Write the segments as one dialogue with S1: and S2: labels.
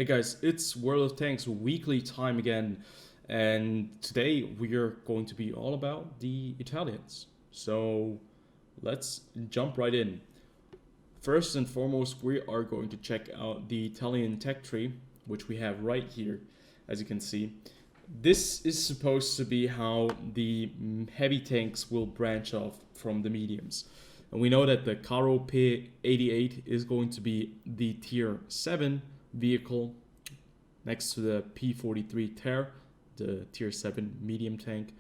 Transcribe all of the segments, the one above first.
S1: guys, it's World of Tanks weekly time again, and today we are going to be all about the Italians. So let's jump right in. First and foremost, we are going to check out the Italian tech tree, which we have right here, as you can see. This is supposed to be how the heavy tanks will branch off from the mediums. And we know that the Carro P.88 is going to be the tier 7 vehicle next to the P.43 Ter, the tier 7 medium tank.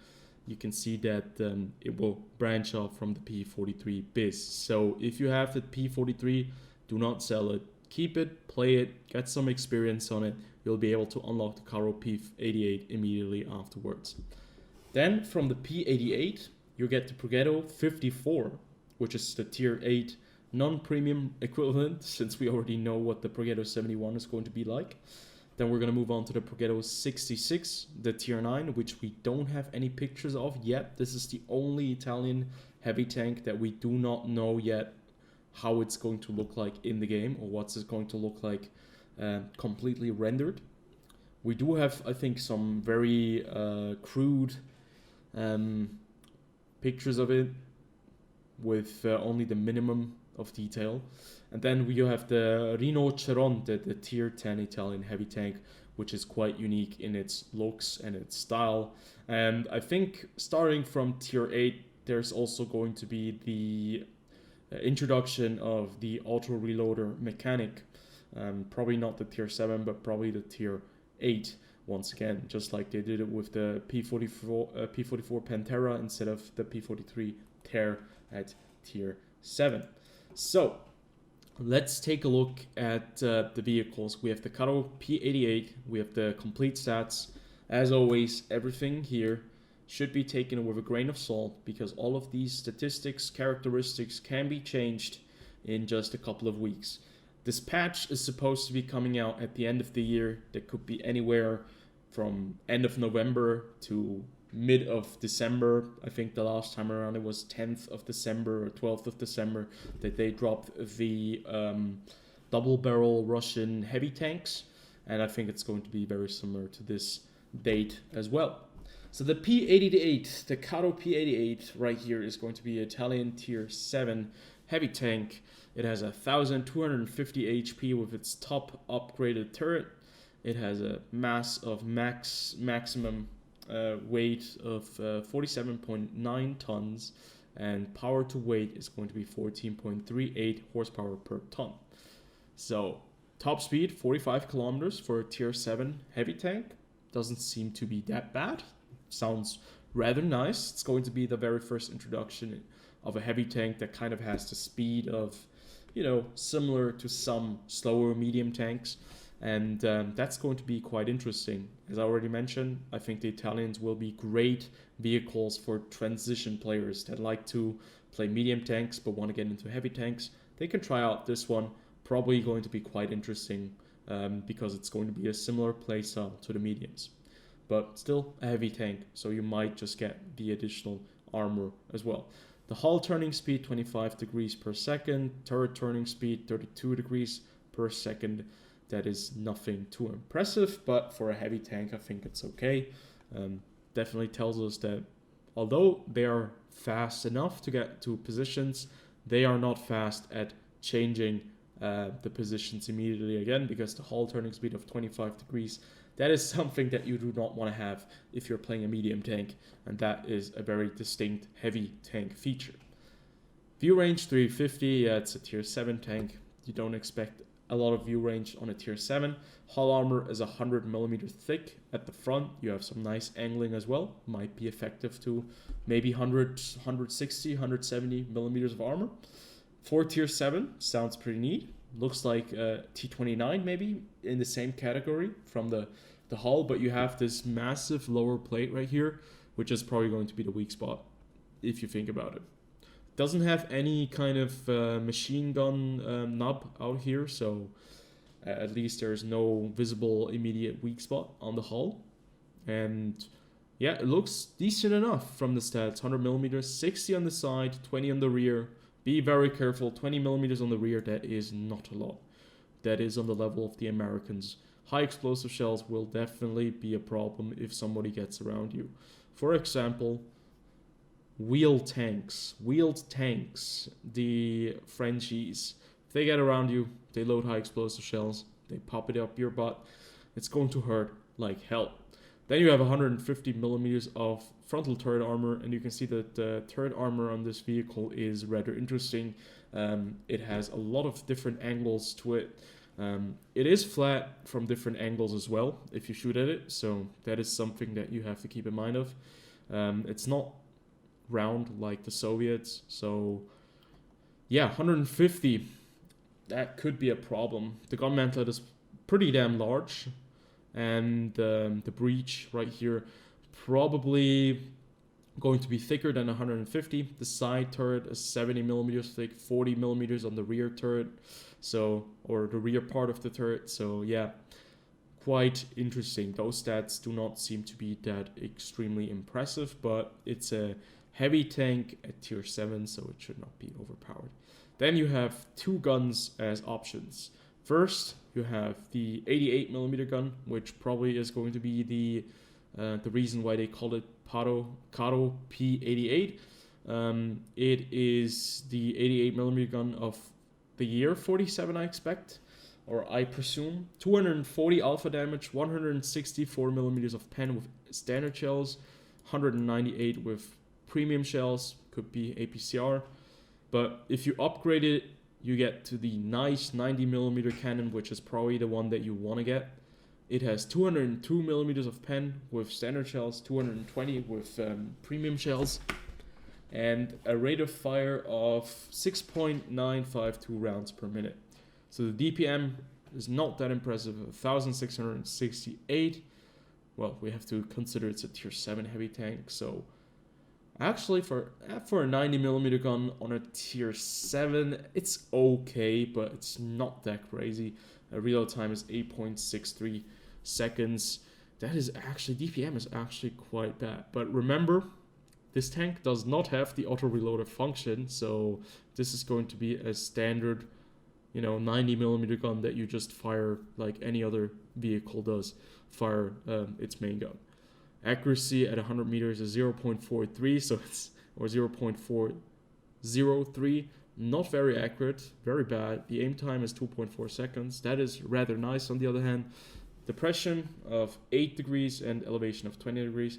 S1: You can see that it will branch off from the P.43 Biz. So if you have the P.43, do not sell it. Keep it, play it, get some experience on it. You'll be able to unlock the Carro P.88 immediately afterwards. Then from the P.88, you get the Progetto 54, which is the tier 8 non-premium equivalent, since we already know what the Progetto 71 is going to be like. Then we're going to move on to the Progetto 66, the tier 9, which we don't have any pictures of yet. This is the only Italian heavy tank that we do not know yet how it's going to look like in the game, or what's it going to look like completely rendered. We do have, I think, some very crude pictures of it with only the minimum of detail. And then we have the Rinoceronte, the tier 10 Italian heavy tank, which is quite unique in its looks and its style. And I think starting from tier 8, there's also going to be the introduction of the auto reloader mechanic. Probably not the tier 7, but probably the tier 8 once again, just like they did it with the P44 Pantera instead of the P43 Ter at tier 7. So let's take a look at the vehicles. We have the Carro P.88, we have the complete stats. As always, everything here should be taken with a grain of salt, because all of these statistics, characteristics can be changed in just a couple of weeks. This patch is supposed to be coming out at the end of the year. That could be anywhere from end of November to mid of December. I think the last time around it was 10th of December or 12th of December that they dropped the double barrel Russian heavy tanks. And I think it's going to be very similar to this date as well. So the P.88, the Carro P.88 right here is going to be Italian tier 7 heavy tank. It has 1,250 HP with its top upgraded turret. It has a mass of maximum weight of 47.9 tons, and power to weight is going to be 14.38 horsepower per ton. So top speed 45 kilometers for a tier 7 heavy tank. Doesn't seem to be that bad. Sounds rather nice. It's going to be the very first introduction of a heavy tank that kind of has the speed of, similar to some slower medium tanks. And that's going to be quite interesting. As I already mentioned, I think the Italians will be great vehicles for transition players that like to play medium tanks but want to get into heavy tanks. They can try out this one. Probably going to be quite interesting because it's going to be a similar playstyle to the mediums. But still a heavy tank, so you might just get the additional armor as well. The hull turning speed 25 degrees per second, turret turning speed 32 degrees per second. That is nothing too impressive, but for a heavy tank, I think it's okay. Definitely tells us that although they are fast enough to get to positions, they are not fast at changing the positions immediately again, because the hull turning speed of 25 degrees, that is something that you do not want to have if you're playing a medium tank, and that is a very distinct heavy tank feature. View range 350, yeah, it's a tier 7 tank. You don't expect a lot of view range on a tier 7. Hull armor is 100mm thick at the front. You have some nice angling as well. Might be effective to maybe 100, 160, 170mm of armor. For tier 7, sounds pretty neat. Looks like T29 maybe in the same category from the hull, but you have this massive lower plate right here, which is probably going to be the weak spot if you think about it. Doesn't have any kind of machine gun nub out here, so at least there's no visible immediate weak spot on the hull. And yeah, it looks decent enough from the stats. 100mm, 60 on the side, 20 on the rear. Be very careful, 20mm on the rear, that is not a lot. That is on the level of the Americans high explosive shells will definitely be a problem if somebody gets around you. For example, wheeled tanks, the Frenchies. If they get around you, they load high explosive shells, they pop it up your butt. It's going to hurt like hell. Then you have 150 millimeters of frontal turret armor, and you can see that the turret armor on this vehicle is rather interesting. It has a lot of different angles to it. It is flat from different angles as well if you shoot at it, so that is something that you have to keep in mind of. It's not round like the Soviets, so yeah, 150, that could be a problem. The gun mantlet is pretty damn large, and the breech right here probably going to be thicker than 150. The side turret is 70 millimeters thick, 40 millimeters on the rear turret, so, or the rear part of the turret. So yeah, quite interesting. Those stats do not seem to be that extremely impressive, but it's a heavy tank at tier 7, so it should not be overpowered. Then you have two guns as options. First, you have the 88 millimeter gun, which probably is going to be the reason why they call it Carro P.88. It is the 88 millimeter gun of the year 47, I expect, or I presume. 240 alpha damage, 164 millimeters of pen with standard shells, 198 with premium shells, could be APCR. But if you upgrade it, you get to the nice 90 millimeter cannon, which is probably the one that you want to get. It has 202 millimeters of pen with standard shells, 220 with premium shells, and a rate of fire of 6.952 rounds per minute. So the DPM is not that impressive, 1,668. Well, we have to consider it's a tier 7 heavy tank, so actually for a 90 millimeter gun on a tier 7, it's okay, but it's not that crazy. Reload time is 8.63 seconds. That is actually, DPM is actually quite bad. But remember, this tank does not have the auto reloader function, so this is going to be a standard, 90 millimeter gun that you just fire like any other vehicle does, fire its main gun. Accuracy at 100 meters is 0.43, so it's, or 0.403. Not very accurate, very bad. The aim time is 2.4 seconds. That is rather nice. On the other hand, depression of 8 degrees and elevation of 20 degrees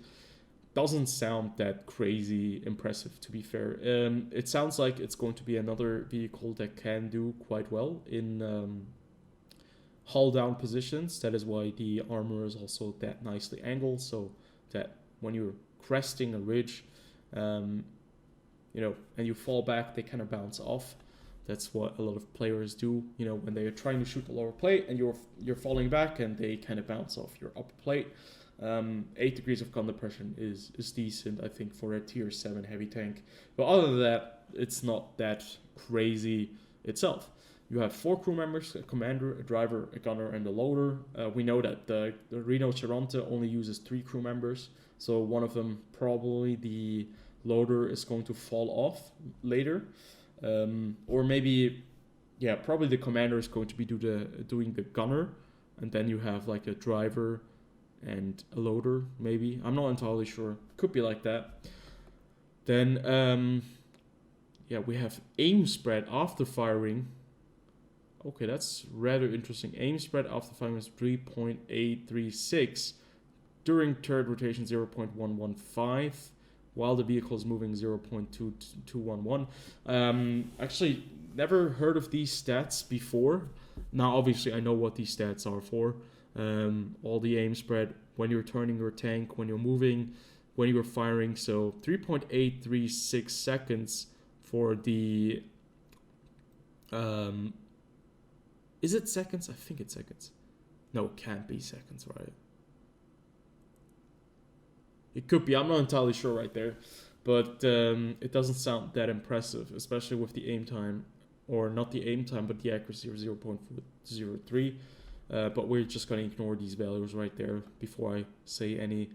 S1: doesn't sound that crazy impressive, to be fair. It sounds like it's going to be another vehicle that can do quite well in hull down positions. That is why the armor is also that nicely angled, so that when you're cresting a ridge, and you fall back, they kind of bounce off. That's what a lot of players do, when they are trying to shoot the lower plate and you're falling back and they kind of bounce off your upper plate. 8 degrees of gun depression is decent, I think, for a tier 7 heavy tank. But other than that, it's not that crazy itself. You have 4 crew members, a commander, a driver, a gunner, and a loader. We know that the Rhinoceronte only uses 3 crew members, so one of them, probably the loader, is going to fall off later. Or maybe, probably the commander is going to be doing the gunner, and then you have like a driver and a loader, maybe. I'm not entirely sure. Could be like that. Then, we have aim spread after firing. Okay, that's rather interesting. Aim spread after firing is 3.836. During turret rotation, 0.115. While the vehicle is moving, 0.2211. Actually, never heard of these stats before. Now, obviously, I know what these stats are for. All the aim spread, when you're turning your tank, when you're moving, when you're firing. So 3.836 seconds for the... is it seconds? I think it's seconds. No, it can't be seconds, right? It could be. I'm not entirely sure right there. But it doesn't sound that impressive, especially with the aim time. Or not the aim time, but the accuracy of 0.03. But we're just going to ignore these values right there before I say any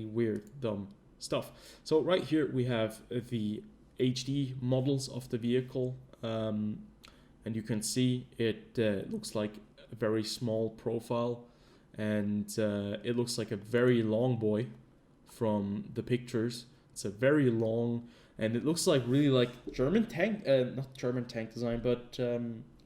S1: weird, dumb stuff. So right here we have the HD models of the vehicle. And you can see it looks like a very small profile. and it looks like a very long boy from the pictures. It's a very long, and it looks like really like German tank, not German tank design, but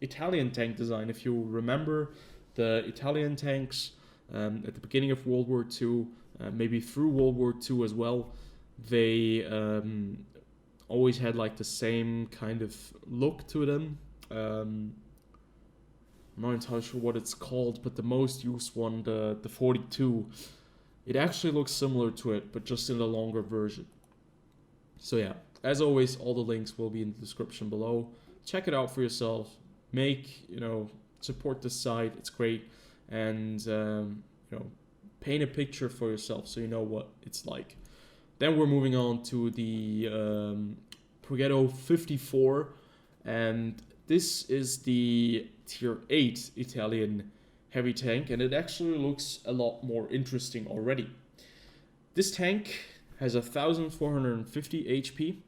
S1: Italian tank design. If you remember the Italian tanks at the beginning of World War II, maybe through World War II as well, they always had like the same kind of look to them. I'm not entirely sure what it's called, but the most used one, the 42, it actually looks similar to it, but just in a longer version. So yeah, as always, all the links will be in the description below. Check it out for yourself. Support the site. It's great, and paint a picture for yourself so you know what it's like. Then we're moving on to the Progetto 54, and this is the Tier 8 Italian heavy tank, and it actually looks a lot more interesting already. This tank has 1450 HP.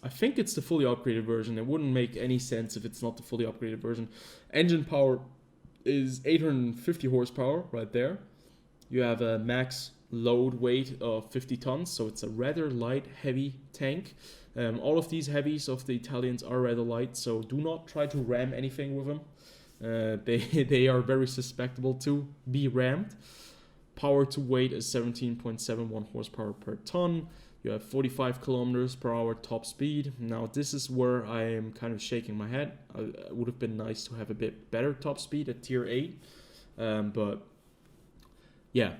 S1: I think it's the fully upgraded version. It wouldn't make any sense if it's not the fully upgraded version. Engine power is 850 horsepower right there. You have a max load weight of 50 tons, so it's a rather light, heavy tank. All of these heavies of the Italians are rather light, so do not try to ram anything with them. They are very susceptible to be rammed. Power to weight is 17.71 horsepower per ton. You have 45 kilometers per hour top speed. Now this is where I am kind of shaking my head. It would have been nice to have a bit better top speed at Tier 8. But yeah,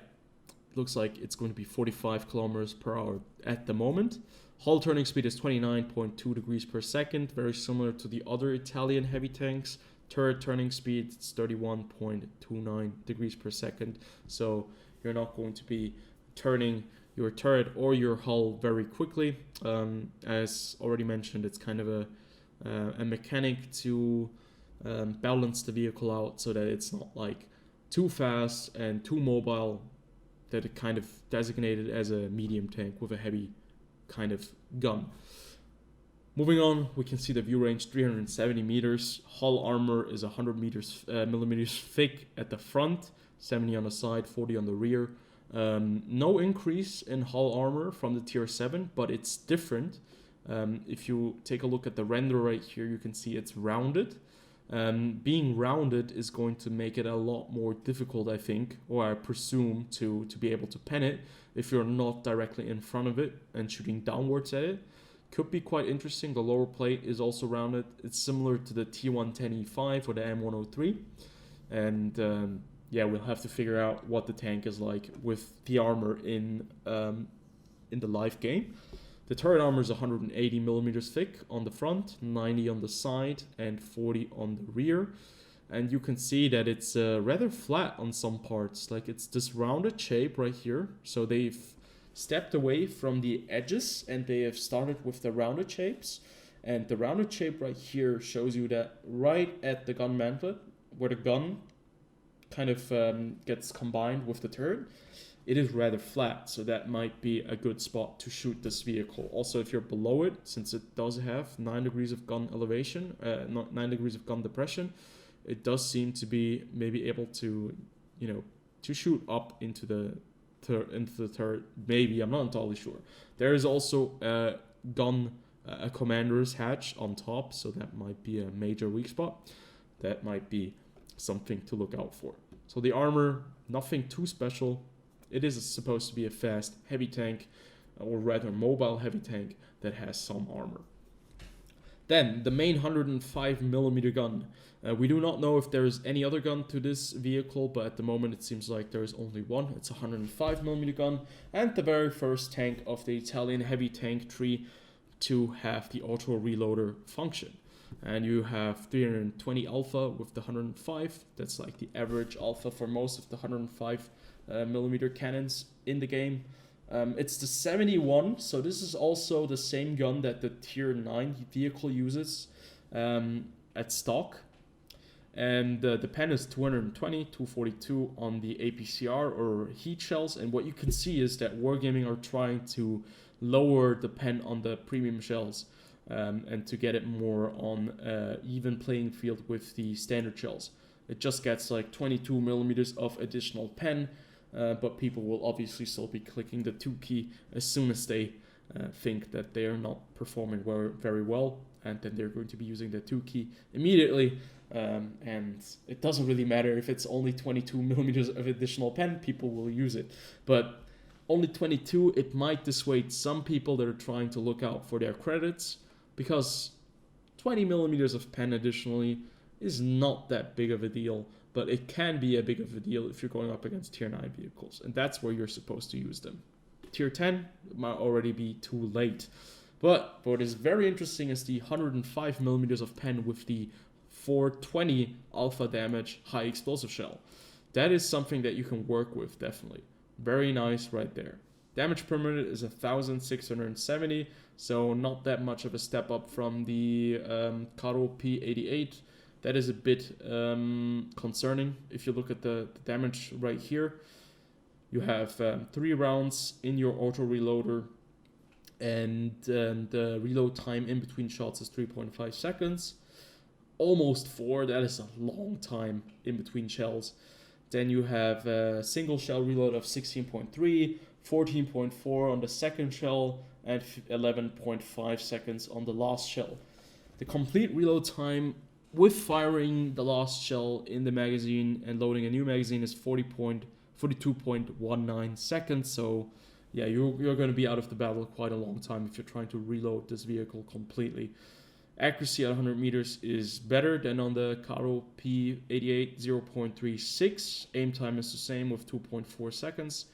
S1: looks like it's going to be 45 kilometers per hour at the moment. Hull turning speed is 29.2 degrees per second, very similar to the other Italian heavy tanks. Turret turning speed is 31.29 degrees per second, so you're not going to be turning your turret or your hull very quickly. As already mentioned, it's kind of a mechanic to balance the vehicle out so that it's not like too fast and too mobile, that it kind of designated as a medium tank with a heavy kind of gun. Moving on, we can see the view range 370 meters. Hull armor is 100 millimeters thick at the front, 70 on the side, 40 on the rear. No increase in hull armor from the Tier 7, but it's different. If you take a look at the render right here, you can see it's rounded. Being rounded is going to make it a lot more difficult, I think, or I presume, to be able to pen it if you're not directly in front of it and shooting downwards at it. Could be quite interesting. The lower plate is also rounded. It's similar to the T110E5 or the M103. And yeah, we'll have to figure out what the tank is like with the armor in the live game. The turret armor is 180 millimeters thick on the front, 90 on the side, and 40 on the rear. And you can see that it's rather flat on some parts. Like, it's this rounded shape right here. So they've stepped away from the edges and they have started with the rounded shapes. And the rounded shape right here shows you that right at the gun mantlet, where the gun kind of gets combined with the turret, it is rather flat, so that might be a good spot to shoot this vehicle. Also, if you're below it, since it does have 9 degrees of gun elevation, 9 degrees of gun depression, it does seem to be maybe able to, to shoot up into the turret. Maybe, I'm not entirely sure. There is also a commander's hatch on top, so that might be a major weak spot. That might be something to look out for. So the armor, nothing too special. It is supposed to be a fast, heavy tank, or rather mobile heavy tank that has some armor. Then, the main 105mm gun. We do not know if there is any other gun to this vehicle, but at the moment it seems like there is only one. It's a 105mm gun, and the very first tank of the Italian heavy tank tree to have the auto reloader function. And you have 320 alpha with the 105. That's like the average alpha for most of the 105mm cannons in the game. It's the 71, so this is also the same gun that the Tier 9 vehicle uses at stock. And the pen is 220, 242 on the APCR or heat shells. And what you can see is that Wargaming are trying to lower the pen on the premium shells and to get it more on even playing field with the standard shells. It just gets like 22 millimeters of additional pen, but people will obviously still be clicking the 2 key as soon as they think that they are not performing very well, and then they're going to be using the 2 key immediately. And it doesn't really matter if it's only 22 millimeters of additional pen, people will use it. But only 22, it might dissuade some people that are trying to look out for their credits, because 20 millimeters of pen additionally is not that big of a deal, but it can be a big of a deal if you're going up against tier 9 vehicles, and that's where you're supposed to use them. Tier 10 might already be too late. But what is very interesting is the 105 millimeters of pen with the 420 alpha damage high explosive shell. That is something that you can work with, definitely. Very nice right there. Damage per minute is 1,670, so not that much of a step up from the Carro P.88. That is a bit concerning if you look at the damage right here. You have 3 rounds in your auto reloader, and the reload time in between shots is 3.5 seconds. Almost 4, that is a long time in between shells. Then you have a single shell reload of 16.3, 14.4 on the second shell, and 11.5 seconds on the last shell. The complete reload time with firing the last shell in the magazine and loading a new magazine is 42.19 seconds. So yeah, you're going to be out of the battle quite a long time if you're trying to reload this vehicle completely. Accuracy at 100 meters is better than on the Carro P.88, 0.36. Aim time is the same with 2.4 seconds.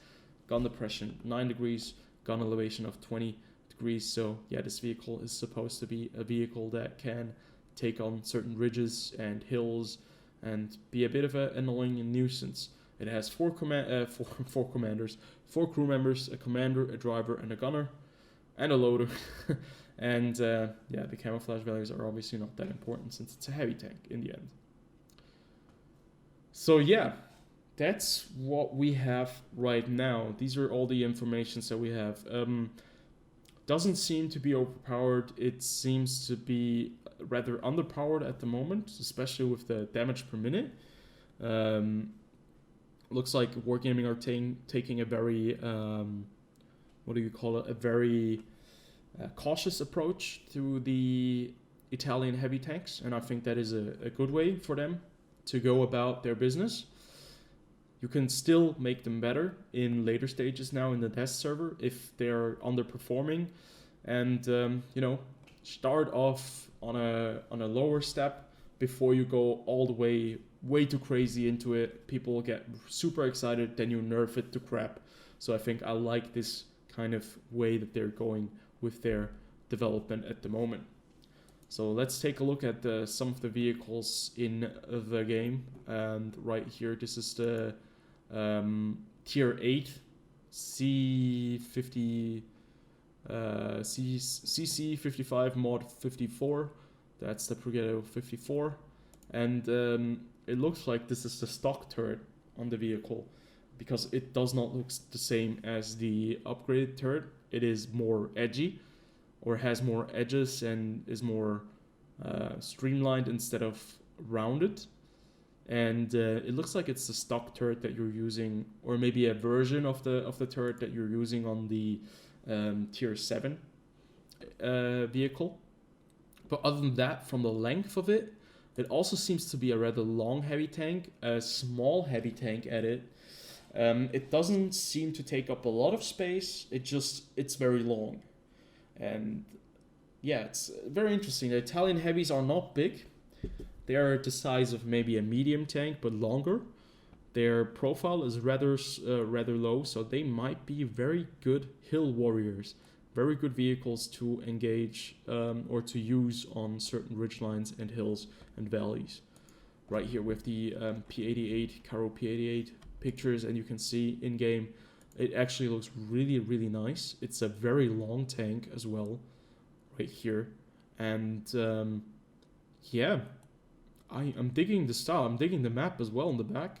S1: Gun depression 9 degrees, gun elevation of 20 degrees. So yeah, this vehicle is supposed to be a vehicle that can take on certain ridges and hills and be a bit of an annoying nuisance. It has 4 crew members, a commander, a driver, and a gunner, and a loader. And yeah, the camouflage values are obviously not that important since it's a heavy tank in the end. So yeah, that's what we have right now. These are all the informations that we have. Doesn't seem to be overpowered. It seems to be rather underpowered at the moment, especially with the damage per minute. Looks like Wargaming are taking a very, what do you call it, a very cautious approach to the Italian heavy tanks, and I think that is a good way for them to go about their business. You can still make them better in later stages now in the test server if they're underperforming, and you know, start off on a lower step before you go all the way too crazy into it. People get super excited, then you nerf it to crap. So I think I like this kind of way that they're going with their development at the moment. So let's take a look at some of the vehicles in the game. And right here, this is the tier 8 CC55 mod 54. That's the Progetto 54. And it looks like this is the stock turret on the vehicle, because it does not look the same as the upgraded turret. It is more edgy, or has more edges and is more streamlined instead of rounded. And it looks like it's the stock turret that you're using, or maybe a version of the turret that you're using on the tier 7 vehicle. But other than that, from the length of it, it also seems to be a rather long heavy tank, a small heavy tank at it. It doesn't seem to take up a lot of space, it's very long. And yeah, it's very interesting. The Italian heavies are not big. They are the size of maybe a medium tank, but longer. Their profile is rather low, so they might be very good hill warriors. Very good vehicles to engage or to use on certain ridgelines and hills and valleys. Right here with the P88, Carro P88 pictures, and you can see in game, it actually looks really, really nice. It's a very long tank as well, right here. And yeah, I'm digging the style. I'm digging the map as well in the back.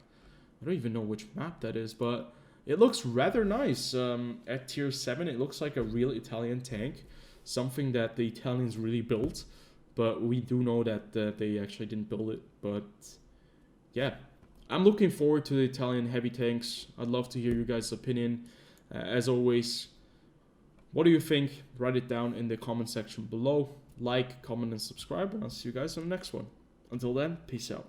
S1: I don't even know which map that is, but it looks rather nice. At tier 7, it looks like a real Italian tank, something that the Italians really built, but we do know that they actually didn't build it. But yeah, I'm looking forward to the Italian heavy tanks. I'd love to hear you guys' opinion. As always, what do you think? Write it down in the comment section below. Like, comment, and subscribe, and I'll see you guys on the next one. Until then, peace out.